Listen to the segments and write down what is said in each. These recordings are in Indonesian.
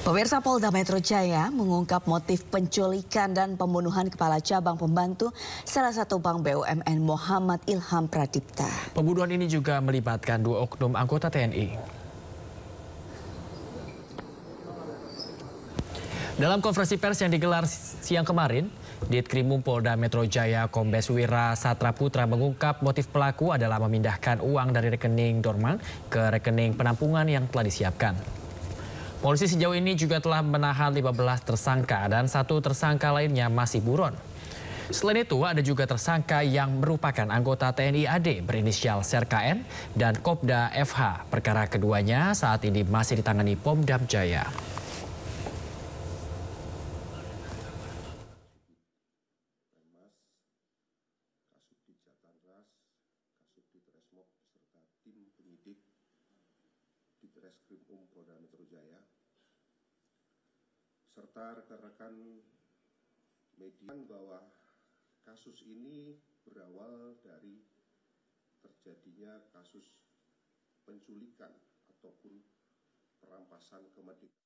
Pemirsa, Polda Metro Jaya mengungkap motif penculikan dan pembunuhan Kepala Cabang Pembantu salah satu bank BUMN Muhammad Ilham Pradipta. Pembunuhan ini juga melibatkan 2 oknum anggota TNI. Dalam konferensi pers yang digelar siang kemarin, Ditkrimum Polda Metro Jaya Kombes Wira Satraputra mengungkap motif pelaku adalah memindahkan uang dari rekening dorman ke rekening penampungan yang telah disiapkan. Polisi sejauh ini juga telah menahan 15 tersangka dan 1 tersangka lainnya masih buron. Selain itu, ada juga tersangka yang merupakan anggota TNI AD berinisial SERKN dan Kopda FH. Perkara keduanya saat ini masih ditangani Pomdam Jaya. Ditreskrimum Polda Metro Jaya serta rekan-rekan media bahwa kasus ini berawal dari terjadinya kasus penculikan ataupun perampasan kemerdekaan.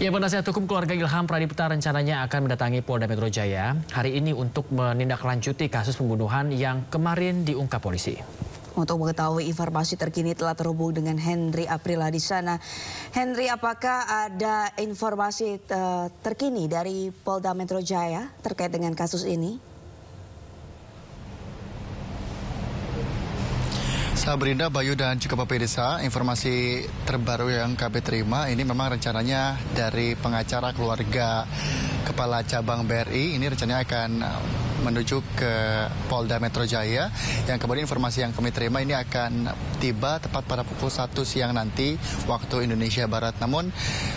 Ya, penasihat hukum keluarga Ilham Pradipta rencananya akan mendatangi Polda Metro Jaya hari ini untuk menindaklanjuti kasus pembunuhan yang kemarin diungkap polisi. Untuk mengetahui informasi terkini telah terhubung dengan Henry Aprila di sana. Henry, apakah ada informasi terkini dari Polda Metro Jaya terkait dengan kasus ini? Sabrina, Bayu, dan juga Pak Pedesa, informasi terbaru yang kami terima ini memang rencananya dari pengacara keluarga Kepala Cabang BRI ini rencananya akan menuju ke Polda Metro Jaya, yang kemudian informasi yang kami terima ini akan tiba tepat pada pukul 1 siang nanti waktu Indonesia Barat. Namun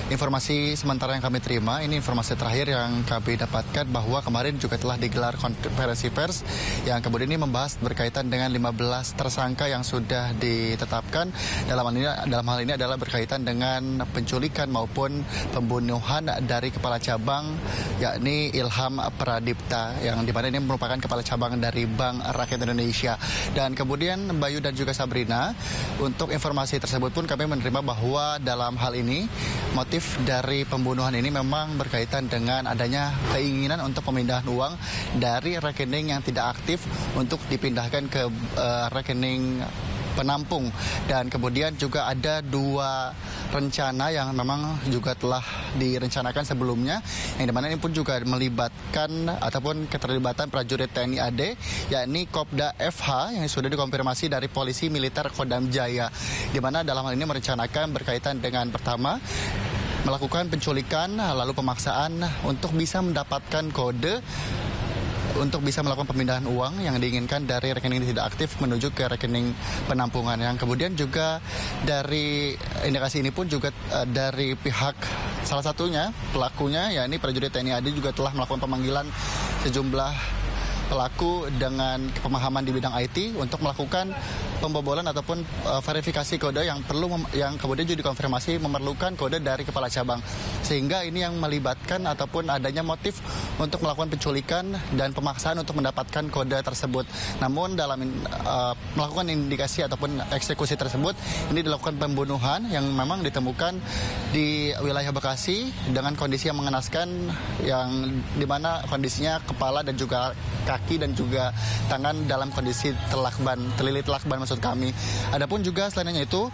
informasi sementara yang kami terima ini informasi terakhir yang kami dapatkan bahwa kemarin juga telah digelar konferensi pers yang kemudian ini membahas berkaitan dengan 15 tersangka yang sudah ditetapkan. Dalam hal ini adalah berkaitan dengan penculikan maupun pembunuhan dari Kepala Cabang yakni Ilham Pradipta, yang dimana ini merupakan Kepala Cabang dari Bank Rakyat Indonesia. Dan kemudian Bayu dan juga Sabrina, untuk informasi tersebut pun kami menerima bahwa dalam hal ini motif dari pembunuhan ini memang berkaitan dengan adanya keinginan untuk pemindahan uang dari rekening yang tidak aktif untuk dipindahkan ke rekening penampung. Dan kemudian juga ada 2 rencana yang memang juga telah direncanakan sebelumnya, yang dimana ini pun juga melibatkan ataupun keterlibatan prajurit TNI AD yakni Kopda FH yang sudah dikonfirmasi dari polisi militer Kodam Jaya, dimana dalam hal ini merencanakan berkaitan dengan pertama melakukan penculikan lalu pemaksaan untuk bisa mendapatkan kode untuk bisa melakukan pemindahan uang yang diinginkan dari rekening tidak aktif menuju ke rekening penampungan. Yang kemudian juga dari indikasi ini pun juga dari pihak salah satunya pelakunya yakni prajurit TNI AD juga telah melakukan pemanggilan sejumlah pelaku dengan pemahaman di bidang IT untuk melakukan pembobolan ataupun verifikasi kode yang kemudian juga dikonfirmasi memerlukan kode dari Kepala Cabang, sehingga ini yang melibatkan ataupun adanya motif untuk melakukan penculikan dan pemaksaan untuk mendapatkan kode tersebut. Namun dalam melakukan indikasi ataupun eksekusi tersebut ini dilakukan pembunuhan yang memang ditemukan di wilayah Bekasi dengan kondisi yang mengenaskan, yang dimana kondisinya kepala dan juga kaki dan juga tangan dalam kondisi terlilit lakban maksud kami. Adapun juga selainnya itu,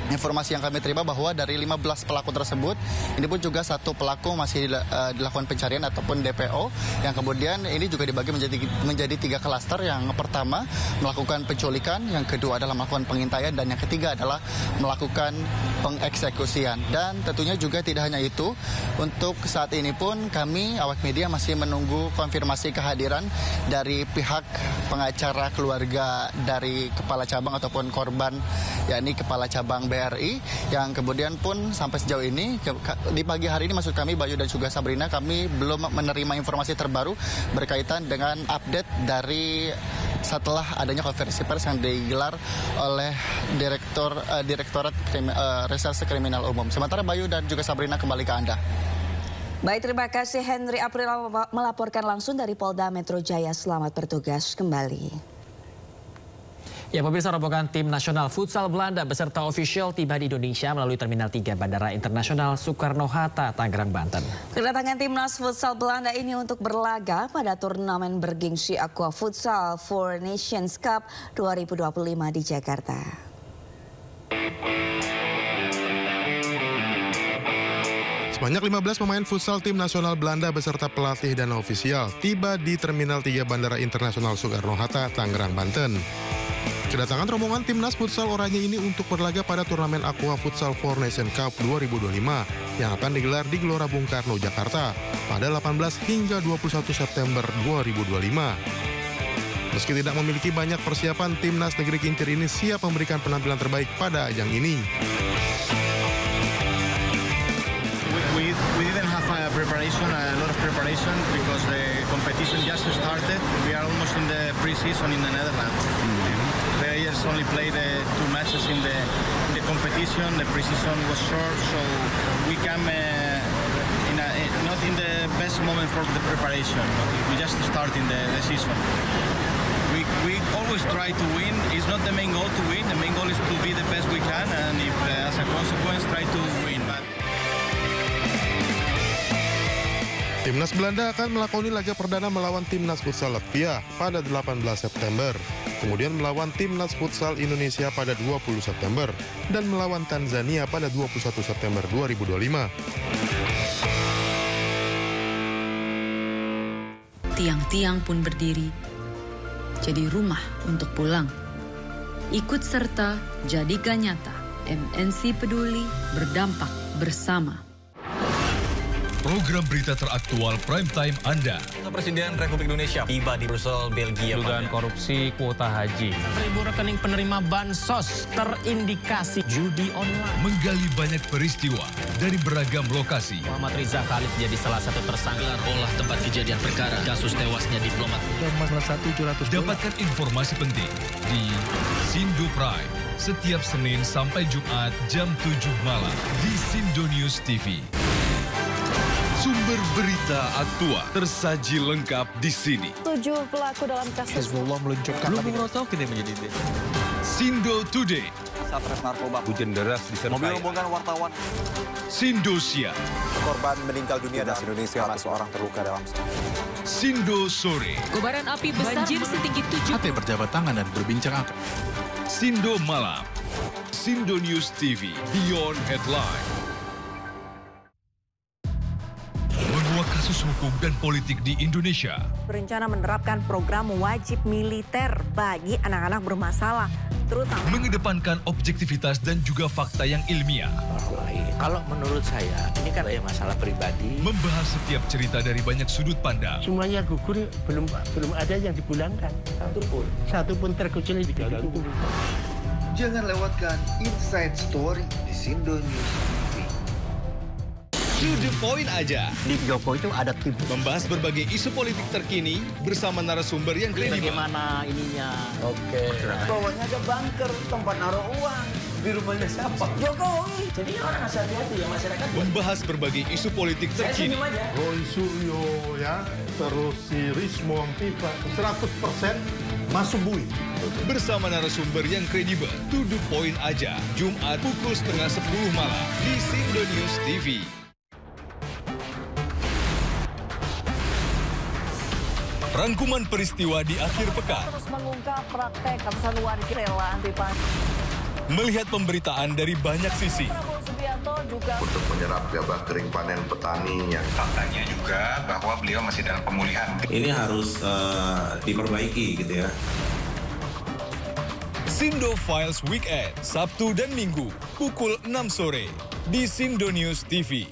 informasi yang kami terima bahwa dari 15 pelaku tersebut, ini pun juga 1 pelaku masih dilakukan pencarian ataupun DPO, yang kemudian ini juga dibagi menjadi 3 klaster. Yang pertama melakukan penculikan, yang kedua adalah melakukan pengintaian, dan yang ketiga adalah melakukan pengeksekusian. Dan tentunya juga tidak hanya itu, untuk saat ini pun kami awak media masih menunggu konfirmasi kehadiran dari pihak pengacara keluarga dari Kepala Cabang ataupun korban yakni Kepala Cabang BRI, yang kemudian pun sampai sejauh ini di pagi hari ini maksud kami Bayu dan juga Sabrina, kami belum menerima informasi terbaru berkaitan dengan update dari setelah adanya konferensi pers yang digelar oleh Direktorat Reserse Kriminal Umum. Sementara Bayu dan juga Sabrina, kembali ke Anda. Baik, terima kasih Henry Aprila melaporkan langsung dari Polda Metro Jaya. Selamat bertugas kembali. Ya, pemirsa, rombongan tim nasional futsal Belanda beserta ofisial tiba di Indonesia melalui Terminal 3 Bandara Internasional Soekarno-Hatta, Tangerang, Banten. Kedatangan timnas futsal Belanda ini untuk berlaga pada turnamen bergengsi Aqua Futsal Four Nations Cup 2025 di Jakarta. Sebanyak 15 pemain futsal tim nasional Belanda beserta pelatih dan ofisial tiba di Terminal 3 Bandara Internasional Soekarno-Hatta, Tangerang, Banten. Kedatangan rombongan timnas futsal Oranye ini untuk berlaga pada turnamen Aqua Futsal Four Nations Cup 2025 yang akan digelar di Gelora Bung Karno, Jakarta pada 18 hingga 21 September 2025. Meski tidak memiliki banyak persiapan, timnas negeri kincir ini siap memberikan penampilan terbaik pada ajang ini. We didn't have a lot of preparation because the competition just started. We are almost in the pre-season in the Netherlands. Players only played 2 matches in the competition. The pre-season was short, so we come not in the best moment for the preparation. We just starting the season. We always try to win. It's not the main goal to win. The main goal is to be the best we can, and if as a consequence try to win. Timnas Belanda akan melakoni laga perdana melawan timnas futsal Latvia pada 18 September, kemudian melawan timnas futsal Indonesia pada 20 September, dan melawan Tanzania pada 21 September 2025. Tiang-tiang pun berdiri, jadi rumah untuk pulang. Ikut serta jadikan nyata, MNC Peduli berdampak bersama. Program berita teraktual prime time Anda. Presiden Republik Indonesia tiba di Brussel, Belgia. Dugaan korupsi kuota haji. 1.000 rekening penerima bansos terindikasi judi online. Menggali banyak peristiwa dari beragam lokasi. Muhammad Riza Khalid jadi salah satu tersangka olah tempat kejadian perkara kasus tewasnya diplomat. Dapatkan informasi penting di Sindo Prime setiap Senin sampai Jumat jam 7 malam di Sindo News TV. Sumber berita aktual tersaji lengkap di sini. 7 pelaku dalam kasus Hezbollah meluncurkan Sindo Today. Satres narkoba. Hujan deras disertai mobil rombongan wartawan. Sindosia. Korban meninggal dunia dan Indonesia, seorang terluka dalam. Sindo Sore. Kobaran api besar banjir setinggi 7. Hati berjabat tangan dan berbincang akan. Sindo Malam. Sindo News TV. Beyond Headline. Kasus hukum dan politik di Indonesia. Berencana menerapkan program wajib militer bagi anak-anak bermasalah, terutama mengedepankan objektivitas dan juga fakta yang ilmiah. Kalau menurut saya, ini kan masalah pribadi. Membahas setiap cerita dari banyak sudut pandang. Semuanya gugur, belum ada yang dipulangkan. Satu pun terkecuali di dalam. Jangan lewatkan Inside Story di Sindo News TV. To the point aja. Di Jokowi itu ada tim. Membahas berbagai isu politik terkini bersama narasumber yang kredibel. Bagaimana ininya? Oke. Bawahnya ada bunker, tempat naruh uang. Di rumahnya siapa? Jokowi. Jadi orang asal hati ya masyarakat. Membahas berbagai isu politik terkini. Roy Suryo ya, terus si Rismon Pipa 100% masuk bui. Bersama narasumber yang kredibel. To the point aja. Jumat pukul 9:30 malam di Sindo News TV. Rangkuman peristiwa di akhir pekan. terus mengungkap praktek ratusan warga rela antipati. Melihat pemberitaan dari banyak sisi. Prabowo Subianto juga Untuk menyerap gabah kering panen petani yang faktanya juga bahwa beliau masih dalam pemulihan. Ini harus diperbaiki gitu ya. Sindo Files Weekend, Sabtu dan Minggu, pukul 6 sore di Sindo News TV.